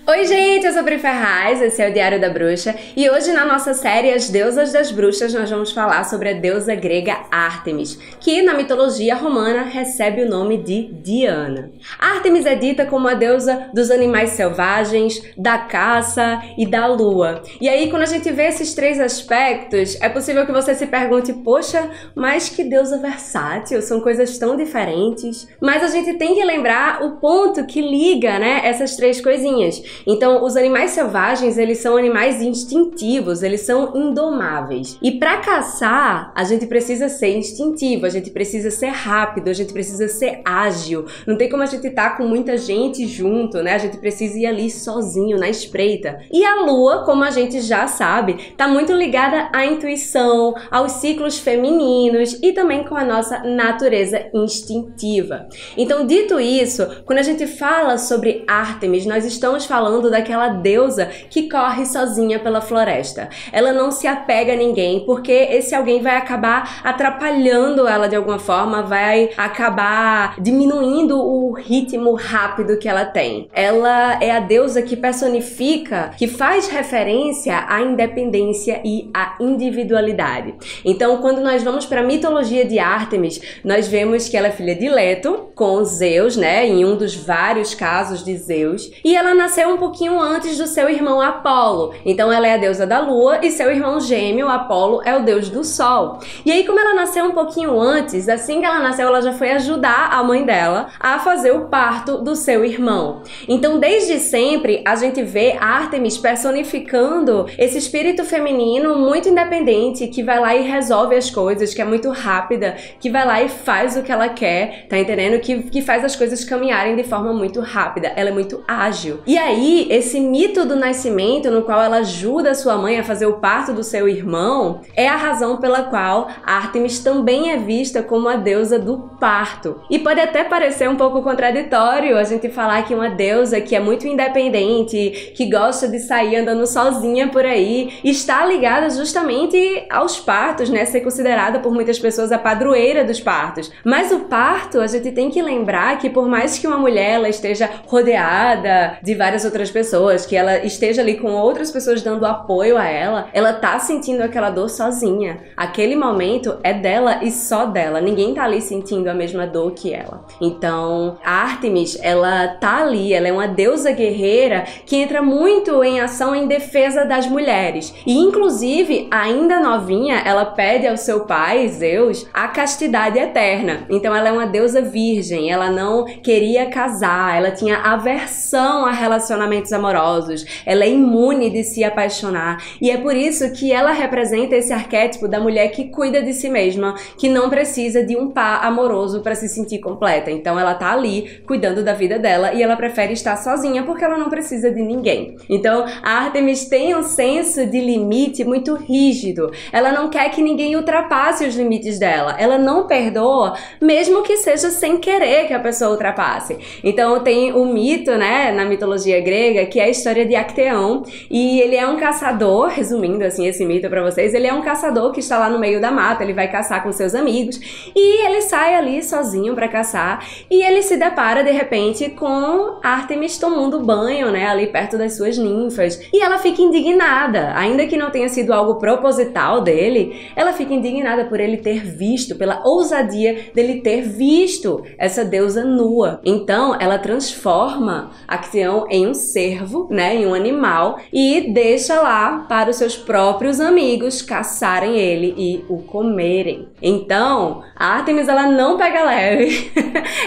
Oi gente, eu sou Pri Ferraz, esse é o Diário da Bruxa e hoje na nossa série As Deusas das Bruxas nós vamos falar sobre a deusa grega Ártemis, que na mitologia romana recebe o nome de Diana. Ártemis é dita como a deusa dos animais selvagens, da caça e da lua. E aí quando a gente vê esses três aspectos, é possível que você se pergunte, poxa, mas que deusa versátil, são coisas tão diferentes. Mas a gente tem que lembrar o ponto que liga, né, essas três coisinhas. Então, os animais selvagens, eles são animais instintivos, eles são indomáveis. E para caçar, a gente precisa ser instintivo, a gente precisa ser rápido, a gente precisa ser ágil. Não tem como a gente estar com muita gente junto, né? A gente precisa ir ali sozinho, na espreita. E a lua, como a gente já sabe, tá muito ligada à intuição, aos ciclos femininos e também com a nossa natureza instintiva. Então, dito isso, quando a gente fala sobre Ártemis, nós estamos falando daquela deusa que corre sozinha pela floresta. Ela não se apega a ninguém, porque esse alguém vai acabar atrapalhando ela de alguma forma, vai acabar diminuindo o ritmo rápido que ela tem. Ela é a deusa que personifica, que faz referência à independência e à individualidade. Então, quando nós vamos para a mitologia de Ártemis, nós vemos que ela é filha de Leto, com Zeus, né, em um dos vários casos de Zeus, e ela nasceu um pouquinho antes do seu irmão Apolo. Então ela é a deusa da lua e seu irmão gêmeo, Apolo, é o deus do sol. E aí, como ela nasceu um pouquinho antes, assim que ela nasceu, ela já foi ajudar a mãe dela a fazer o parto do seu irmão. Então, desde sempre, a gente vê Ártemis personificando esse espírito feminino muito independente, que vai lá e resolve as coisas, que é muito rápida, que vai lá e faz o que ela quer, tá entendendo? Que faz as coisas caminharem de forma muito rápida. Ela é muito ágil. E aí, esse mito do nascimento, no qual ela ajuda a sua mãe a fazer o parto do seu irmão, é a razão pela qual Ártemis também é vista como a deusa do parto. E pode até parecer um pouco contraditório a gente falar que uma deusa que é muito independente, que gosta de sair andando sozinha por aí, está ligada justamente aos partos, né? Ser considerada por muitas pessoas a padroeira dos partos. Mas o parto, a gente tem que lembrar que por mais que uma mulher ela esteja rodeada de várias outras pessoas, que ela esteja ali com outras pessoas dando apoio a ela, ela tá sentindo aquela dor sozinha. Aquele momento é dela e só dela. Ninguém tá ali sentindo a mesma dor que ela. Então, a Ártemis, ela tá ali, ela é uma deusa guerreira que entra muito em ação em defesa das mulheres. E, inclusive, ainda novinha, ela pede ao seu pai, Zeus, a castidade eterna. Então, ela é uma deusa virgem, ela não queria casar, ela tinha aversão a relacionamentos amorosos, ela é imune de se apaixonar, e é por isso que ela representa esse arquétipo da mulher que cuida de si mesma, que não precisa de um par amoroso para se sentir completa. Então ela tá ali cuidando da vida dela e ela prefere estar sozinha porque ela não precisa de ninguém. Então a Ártemis tem um senso de limite muito rígido, ela não quer que ninguém ultrapasse os limites dela, ela não perdoa, mesmo que seja sem querer que a pessoa ultrapasse. Então tem o mito, né, na mitologia grega, que é a história de Acteão, e ele é um caçador, resumindo assim esse mito pra vocês, ele é um caçador que está lá no meio da mata, ele vai caçar com seus amigos, e ele sai ali sozinho pra caçar, e ele se depara de repente com Ártemis tomando banho, né, ali perto das suas ninfas, e ela fica indignada, ainda que não tenha sido algo proposital dele, ela fica indignada por ele ter visto, pela ousadia dele ter visto essa deusa nua. Então ela transforma Acteão em um cervo, né, em um animal, e deixa lá para os seus próprios amigos caçarem ele e o comerem. Então, a Ártemis, ela não pega leve,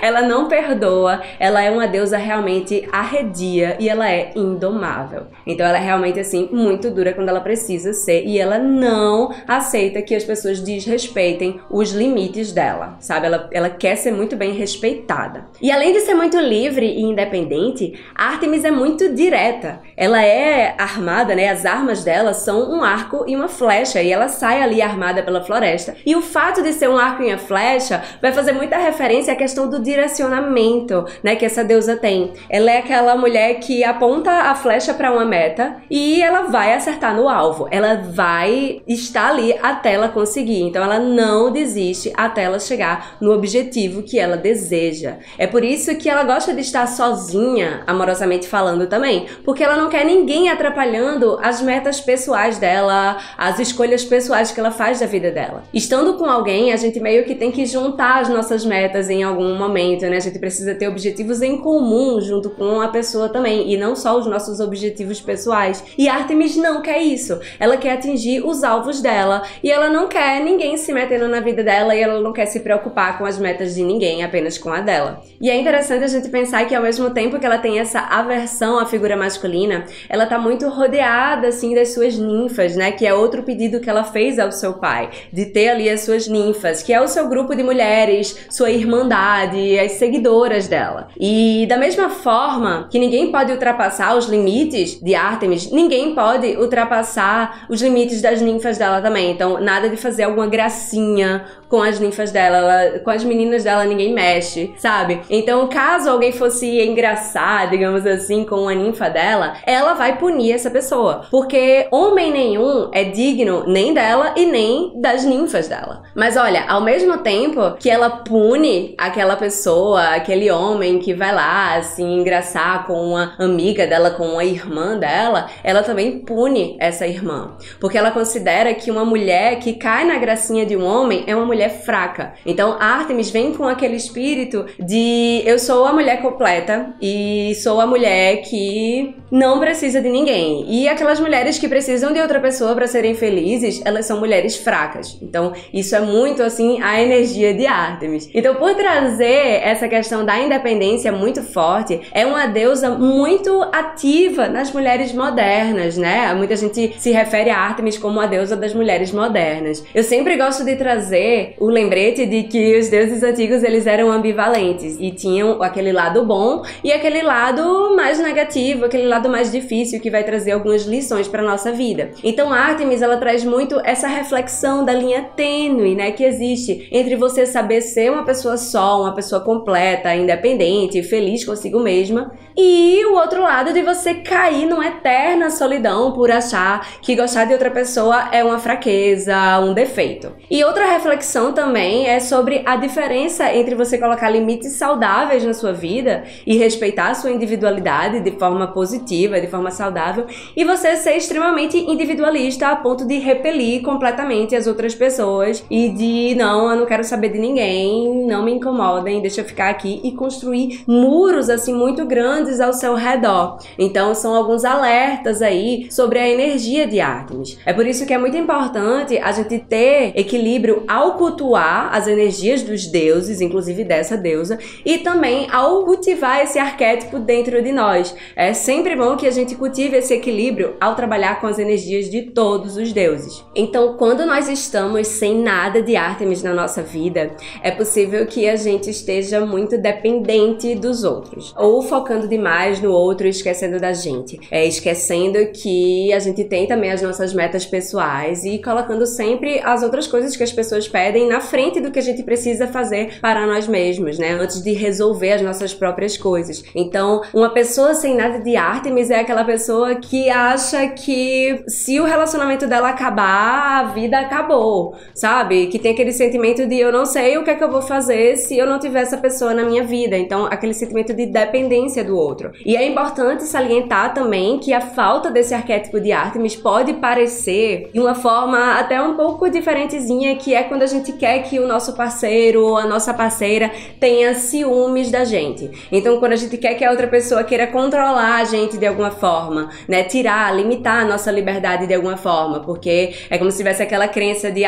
ela não perdoa, ela é uma deusa realmente arredia e ela é indomável. Então ela é realmente assim muito dura quando ela precisa ser, e ela não aceita que as pessoas desrespeitem os limites dela, sabe? Ela quer ser muito bem respeitada. E além de ser muito livre e independente, Ártemis é muito muito direta. Ela é armada, né? As armas dela são um arco e uma flecha, e ela sai ali armada pela floresta. E o fato de ser um arco e uma flecha vai fazer muita referência à questão do direcionamento, né, que essa deusa tem. Ela é aquela mulher que aponta a flecha para uma meta e ela vai acertar no alvo. Ela vai estar ali até ela conseguir. Então ela não desiste até ela chegar no objetivo que ela deseja. É por isso que ela gosta de estar sozinha, amorosamente falando também, porque ela não quer ninguém atrapalhando as metas pessoais dela, as escolhas pessoais que ela faz da vida dela. Estando com alguém, a gente meio que tem que juntar as nossas metas em algum momento, né? A gente precisa ter objetivos em comum junto com a pessoa também, e não só os nossos objetivos pessoais. E Artemis não quer isso. Ela quer atingir os alvos dela, e ela não quer ninguém se metendo na vida dela, e ela não quer se preocupar com as metas de ninguém, apenas com a dela. E é interessante a gente pensar que ao mesmo tempo que ela tem essa aversão à figura masculina, ela tá muito rodeada, assim, das suas ninfas, né? Que é outro pedido que ela fez ao seu pai, de ter ali as suas ninfas, que é o seu grupo de mulheres, sua irmandade, as seguidoras dela. E da mesma forma que ninguém pode ultrapassar os limites de Artemis, ninguém pode ultrapassar os limites das ninfas dela também. Então, nada de fazer alguma gracinha com as ninfas dela, com as meninas dela ninguém mexe, sabe? Então, caso alguém fosse engraçar, digamos assim, com uma ninfa dela, ela vai punir essa pessoa, porque homem nenhum é digno nem dela e nem das ninfas dela. Mas olha, ao mesmo tempo que ela pune aquela pessoa, aquele homem que vai lá, assim, engraçar com uma amiga dela, com uma irmã dela, ela também pune essa irmã, porque ela considera que uma mulher que cai na gracinha de um homem é uma mulher fraca. Então Artemis vem com aquele espírito de eu sou a mulher completa e sou a mulher que não precisa de ninguém. E aquelas mulheres que precisam de outra pessoa para serem felizes, elas são mulheres fracas. Então isso é muito assim a energia de Artemis. Então, por trazer essa questão da independência muito forte, é uma deusa muito ativa nas mulheres modernas, né? Muita gente se refere a Artemis como a deusa das mulheres modernas. Eu sempre gosto de trazer o lembrete de que os deuses antigos eles eram ambivalentes e tinham aquele lado bom e aquele lado mais negativo, aquele lado mais difícil que vai trazer algumas lições para nossa vida. Então Artemis ela traz muito essa reflexão da linha tênue, né, que existe entre você saber ser uma pessoa só, uma pessoa completa, independente, feliz consigo mesma, e o outro lado de você cair numa eterna solidão por achar que gostar de outra pessoa é uma fraqueza, um defeito. E outra reflexão também é sobre a diferença entre você colocar limites saudáveis na sua vida e respeitar a sua individualidade de forma positiva, de forma saudável, e você ser extremamente individualista a ponto de repelir completamente as outras pessoas e de não, eu não quero saber de ninguém, não me incomodem, deixa eu ficar aqui, e construir muros assim muito grandes ao seu redor. Então são alguns alertas aí sobre a energia de Artemis. É por isso que é muito importante a gente ter equilíbrio ao cultuar as energias dos deuses, inclusive dessa deusa, e também ao cultivar esse arquétipo dentro de nós. É sempre bom que a gente cultive esse equilíbrio ao trabalhar com as energias de todos os deuses. Então, quando nós estamos sem nada de Artemis na nossa vida, é possível que a gente esteja muito dependente dos outros, ou focando demais no outro e esquecendo da gente. Esquecendo que a gente tem também as nossas metas pessoais e colocando sempre as outras coisas que as pessoas pedem na frente do que a gente precisa fazer para nós mesmos, né? Antes de resolver as nossas próprias coisas. Então, uma pessoa sem nada de Artemis é aquela pessoa que acha que se o relacionamento dela acabar, a vida acabou, sabe? Que tem aquele sentimento de eu não sei o que é que eu vou fazer se eu não tiver essa pessoa na minha vida. Então, aquele sentimento de dependência do outro. E é importante salientar também que a falta desse arquétipo de Artemis pode parecer de uma forma até um pouco diferentezinha, que é quando a gente quer que o nosso parceiro ou a nossa parceira tenha ciúmes da gente. Então, quando a gente quer que a outra pessoa queira controlar a gente de alguma forma, né, tirar, limitar a nossa liberdade de alguma forma, porque é como se tivesse aquela crença de,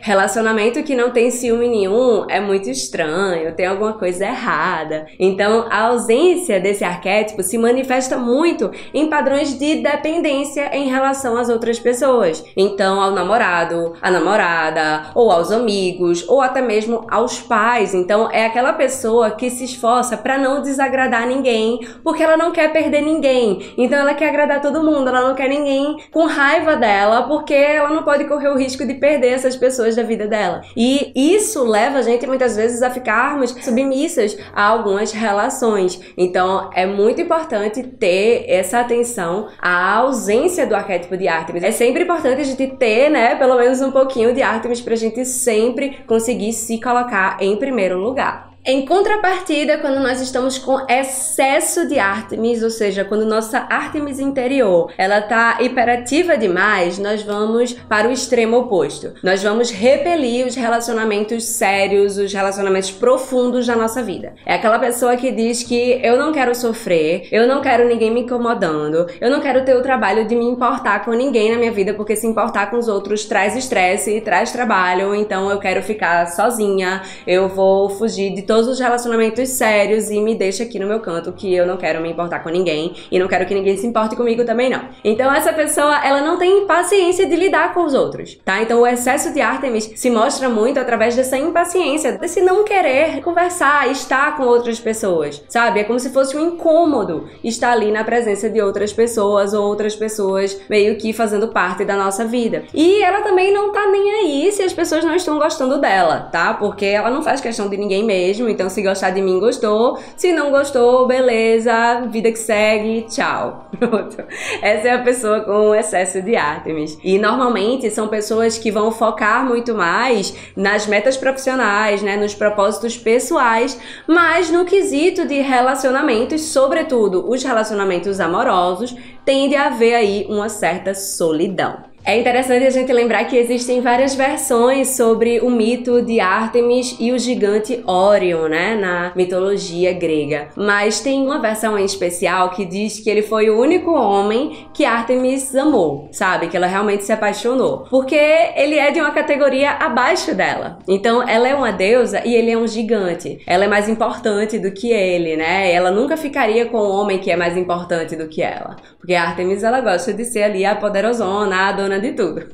relacionamento que não tem ciúme nenhum é muito estranho, tem alguma coisa errada. Então, a ausência desse arquétipo se manifesta muito em padrões de dependência em relação às outras pessoas. Então, ao namorado, à namorada, ou aos amigos, ou até mesmo aos pais. Então, é aquela pessoa que se esforça para não desagradar ninguém, porque ela não quer quer perder ninguém. Então ela quer agradar todo mundo, ela não quer ninguém com raiva dela, porque ela não pode correr o risco de perder essas pessoas da vida dela. E isso leva a gente muitas vezes a ficarmos submissas a algumas relações. Então é muito importante ter essa atenção à ausência do arquétipo de Ártemis. É sempre importante a gente ter, né, pelo menos um pouquinho de Ártemis pra gente sempre conseguir se colocar em primeiro lugar. Em contrapartida, quando nós estamos com excesso de Ártemis, ou seja, quando nossa Ártemis interior ela tá hiperativa demais, nós vamos para o extremo oposto. Nós vamos repelir os relacionamentos sérios, os relacionamentos profundos da nossa vida. É aquela pessoa que diz que eu não quero sofrer, eu não quero ninguém me incomodando, eu não quero ter o trabalho de me importar com ninguém na minha vida, porque se importar com os outros traz estresse e traz trabalho, então eu quero ficar sozinha, eu vou fugir de todos os relacionamentos sérios e me deixa aqui no meu canto, que eu não quero me importar com ninguém e não quero que ninguém se importe comigo também não. Então essa pessoa, ela não tem paciência de lidar com os outros, tá? Então o excesso de Ártemis se mostra muito através dessa impaciência, desse não querer conversar, estar com outras pessoas, sabe? É como se fosse um incômodo estar ali na presença de outras pessoas ou outras pessoas meio que fazendo parte da nossa vida. E ela também não tá nem aí se as pessoas não estão gostando dela, tá? Porque ela não faz questão de ninguém mesmo. Então se gostar de mim, gostou. Se não gostou, beleza, vida que segue, tchau. Pronto. Essa é a pessoa com excesso de Ártemis. E normalmente são pessoas que vão focar muito mais nas metas profissionais, né, nos propósitos pessoais, mas no quesito de relacionamentos, sobretudo os relacionamentos amorosos, tende a haver aí uma certa solidão. É interessante a gente lembrar que existem várias versões sobre o mito de Ártemis e o gigante Órion, né, na mitologia grega. Mas tem uma versão em especial que diz que ele foi o único homem que Ártemis amou, sabe? Que ela realmente se apaixonou. Porque ele é de uma categoria abaixo dela. Então ela é uma deusa e ele é um gigante. Ela é mais importante do que ele, né? Ela nunca ficaria com um homem que é mais importante do que ela. Porque a Ártemis, ela gosta de ser ali a poderosona, a dona de tudo.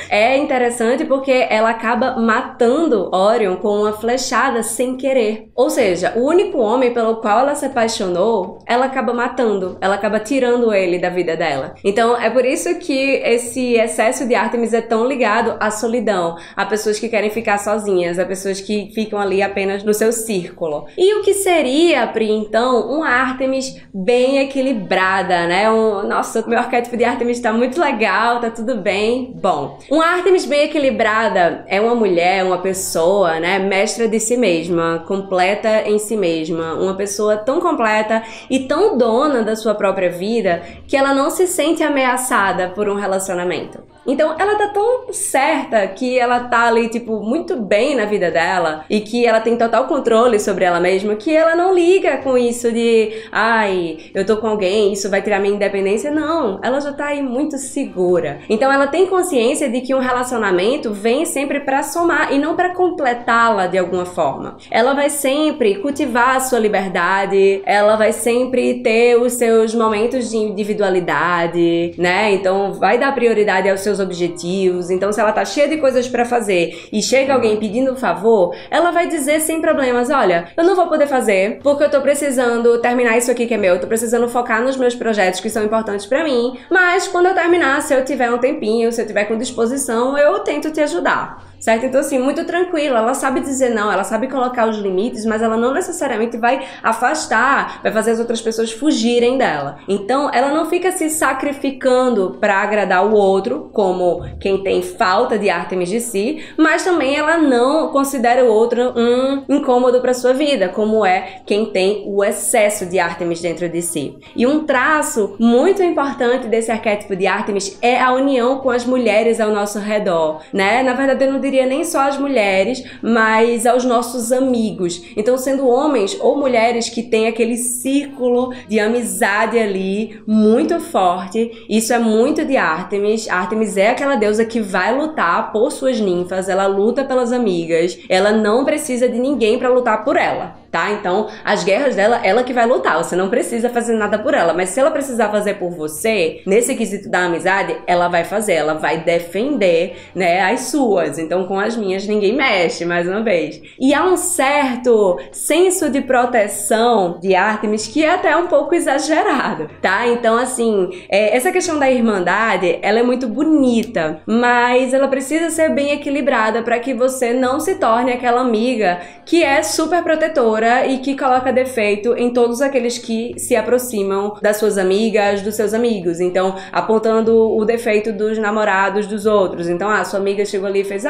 É interessante porque ela acaba matando Órion com uma flechada sem querer. Ou seja, o único homem pelo qual ela se apaixonou, ela acaba matando, ela acaba tirando ele da vida dela. Então é por isso que esse excesso de Ártemis é tão ligado à solidão, a pessoas que querem ficar sozinhas, a pessoas que ficam ali apenas no seu círculo. E o que seria, Pri, então, uma Ártemis bem equilibrada, né? Nossa, meu arquétipo de Ártemis tá muito legal, tá tudo bem. Bom, uma Ártemis bem equilibrada é uma mulher, uma pessoa, né, mestra de si mesma, completa em si mesma, uma pessoa tão completa e tão dona da sua própria vida que ela não se sente ameaçada por um relacionamento. Então ela tá tão certa que ela tá ali, tipo, muito bem na vida dela e que ela tem total controle sobre ela mesma, que ela não liga com isso de ai, eu tô com alguém, isso vai tirar minha independência. Não, ela já tá aí muito segura. Então ela tem consciência de que um relacionamento vem sempre pra somar e não pra completá-la de alguma forma. Ela vai sempre cultivar a sua liberdade, ela vai sempre ter os seus momentos de individualidade, né? Então vai dar prioridade aos seus objetivos. Então se ela tá cheia de coisas pra fazer e chega alguém pedindo um favor, ela vai dizer sem problemas, olha, eu não vou poder fazer porque eu tô precisando terminar isso aqui que é meu, eu tô precisando focar nos meus projetos que são importantes pra mim, mas quando eu terminar, se eu tiver um tempinho, se eu tiver com disposição, eu tento te ajudar. Certo? Então assim, muito tranquila, ela sabe dizer não, ela sabe colocar os limites, mas ela não necessariamente vai afastar, vai fazer as outras pessoas fugirem dela. Então ela não fica se sacrificando para agradar o outro, como quem tem falta de Ártemis de si, mas também ela não considera o outro um incômodo para sua vida, como é quem tem o excesso de Ártemis dentro de si. E um traço muito importante desse arquétipo de Ártemis é a união com as mulheres ao nosso redor, né? Na verdade, eu não diria nem só às mulheres, mas aos nossos amigos. Então, sendo homens ou mulheres que têm aquele círculo de amizade ali muito forte, isso é muito de Ártemis. Ártemis é aquela deusa que vai lutar por suas ninfas, ela luta pelas amigas, ela não precisa de ninguém para lutar por ela. tá? Então, as guerras dela, ela que vai lutar, você não precisa fazer nada por ela, mas se ela precisar fazer por você, nesse quesito da amizade, ela vai fazer, ela vai defender, né, as suas. Então, com as minhas, ninguém mexe, mais uma vez. E há um certo senso de proteção de Ártemis que é até um pouco exagerado, tá? Então, assim, essa questão da irmandade, ela é muito bonita, mas ela precisa ser bem equilibrada para que você não se torne aquela amiga que é super protetora e que coloca defeito em todos aqueles que se aproximam das suas amigas, dos seus amigos. Então, apontando o defeito dos namorados dos outros. Então, sua amiga chegou ali e fez,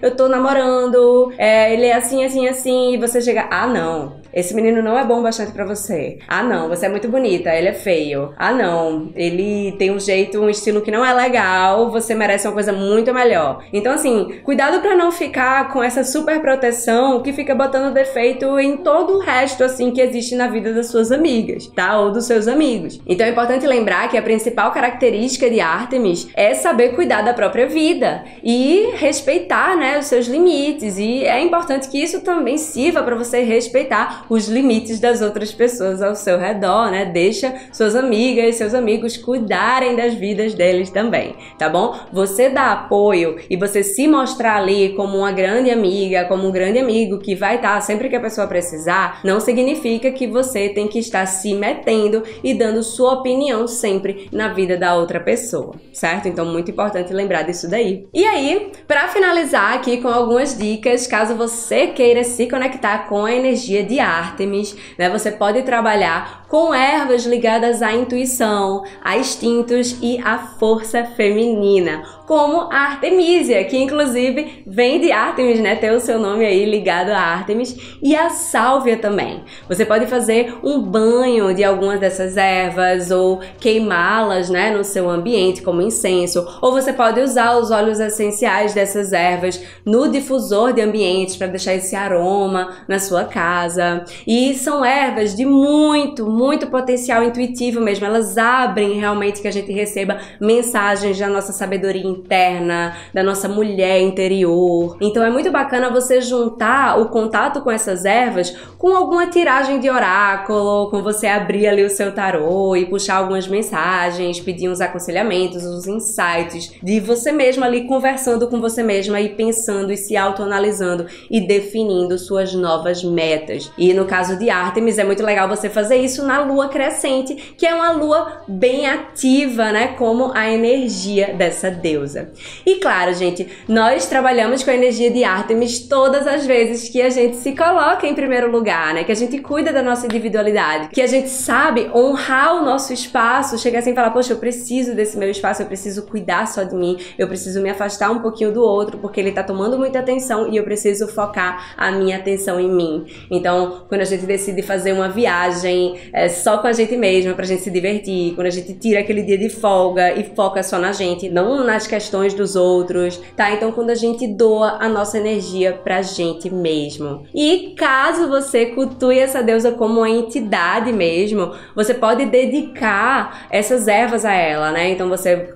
eu tô namorando, ele é assim, assim, assim, e você chega, não, esse menino não é bom bastante pra você. Não, você é muito bonita, ele é feio. Não, ele tem um jeito, um estilo que não é legal, você merece uma coisa muito melhor. Então, assim, cuidado pra não ficar com essa super proteção que fica botando defeito em todo o resto, assim, que existe na vida das suas amigas, tá? Ou dos seus amigos. Então, é importante lembrar que a principal característica de Ártemis é saber cuidar da própria vida e respeitar, né, os seus limites. E é importante que isso também sirva para você respeitar os limites das outras pessoas ao seu redor, né? Deixa suas amigas e seus amigos cuidarem das vidas deles também, tá bom? Você dá apoio e você se mostrar ali como uma grande amiga, como um grande amigo que vai estar sempre que a pessoa precisar, não significa que você tem que estar se metendo e dando sua opinião sempre na vida da outra pessoa, certo? Então, muito importante lembrar disso daí. E aí, para finalizar aqui com algumas dicas, caso você queira se conectar com a energia de Ártemis, né? Você pode trabalhar com ervas ligadas à intuição, a instintos e à força feminina, como a Artemisia, que inclusive vem de Ártemis, né? Tem o seu nome aí ligado a Ártemis, e a sálvia também. Você pode fazer um banho de algumas dessas ervas ou queimá-las, né, no seu ambiente como incenso, ou você pode usar os óleos essenciais dessas ervas no difusor de ambientes para deixar esse aroma na sua casa. E são ervas de muito potencial intuitivo mesmo, elas abrem realmente que a gente receba mensagens da nossa sabedoria interna, da nossa mulher interior. Então é muito bacana você juntar o contato com essas ervas com alguma tiragem de oráculo, com você abrir ali o seu tarô e puxar algumas mensagens, pedir uns aconselhamentos, uns insights de você mesma ali conversando com você mesma e pensando e se autoanalisando e definindo suas novas metas. E no caso de Ártemis é muito legal você fazer isso na lua crescente, que é uma lua bem ativa, né, como a energia dessa deusa. E claro, gente, nós trabalhamos com a energia de Ártemis todas as vezes que a gente se coloca em primeiro lugar, né, que a gente cuida da nossa individualidade, que a gente sabe honrar o nosso espaço, chegar assim e falar, poxa, eu preciso desse meu espaço, eu preciso cuidar só de mim, eu preciso me afastar um pouquinho do outro, porque ele tá tomando muita atenção e eu preciso focar a minha atenção em mim. Então, quando a gente decide fazer uma viagem só com a gente mesma, pra gente se divertir, quando a gente tira aquele dia de folga e foca só na gente, não nas questões dos outros, tá? Então, quando a gente doa a nossa energia pra gente mesmo. E caso você cultue essa deusa como uma entidade mesmo, você pode dedicar essas ervas a ela, né? Então,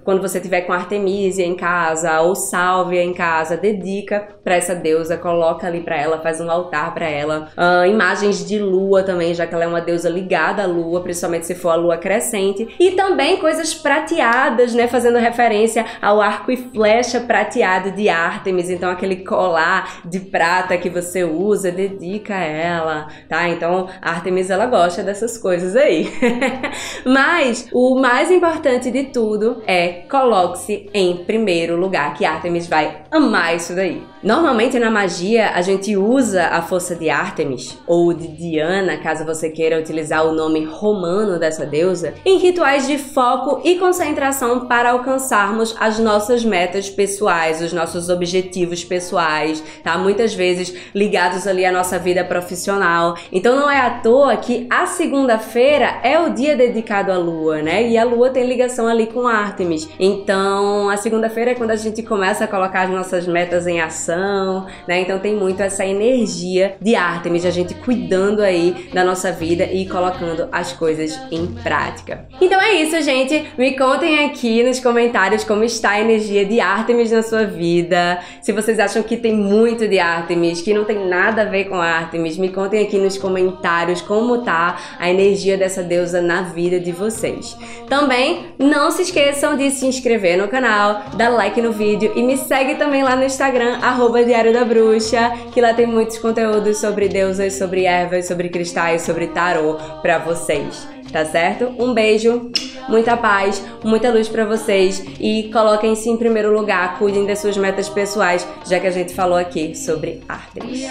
quando você tiver com Artemisia em casa ou Sálvia em casa, dedica pra essa deusa, coloca ali pra ela, faz um altar pra ela. Imagens de lua também, já que ela é uma deusa ligada à lua, principalmente se for a lua crescente. E também coisas prateadas, né? Fazendo referência ao arco e flecha prateado de Ártemis. Então, aquele colar de prata que você usa, dedica a ela, tá? Então, a Ártemis, ela gosta dessas coisas aí. Mas, o mais importante de tudo é coloque-se em primeiro lugar, que Ártemis vai amar isso daí. Normalmente na magia a gente usa a força de Ártemis ou de Diana, caso você queira utilizar o nome romano dessa deusa, em rituais de foco e concentração para alcançarmos as nossas metas pessoais, os nossos objetivos pessoais, tá? Muitas vezes ligados ali à nossa vida profissional. Então não é à toa que a segunda-feira é o dia dedicado à lua, né? E a lua tem ligação ali com Ártemis. Então a segunda-feira é quando a gente começa a colocar as nossas metas em ação, coração, né? Então tem muito essa energia de Ártemis, a gente cuidando aí da nossa vida e colocando as coisas em prática. Então é isso, gente. Me contem aqui nos comentários como está a energia de Ártemis na sua vida. Se vocês acham que tem muito de Ártemis, que não tem nada a ver com Ártemis, me contem aqui nos comentários como tá a energia dessa deusa na vida de vocês. Também não se esqueçam de se inscrever no canal, dar like no vídeo e me segue também lá no Instagram, @Diário da Bruxa, que lá tem muitos conteúdos sobre deusas, sobre ervas, sobre cristais, sobre tarô pra vocês. Tá certo? Um beijo, muita paz, muita luz pra vocês e coloquem-se em primeiro lugar, cuidem das suas metas pessoais, já que a gente falou aqui sobre Ártemis.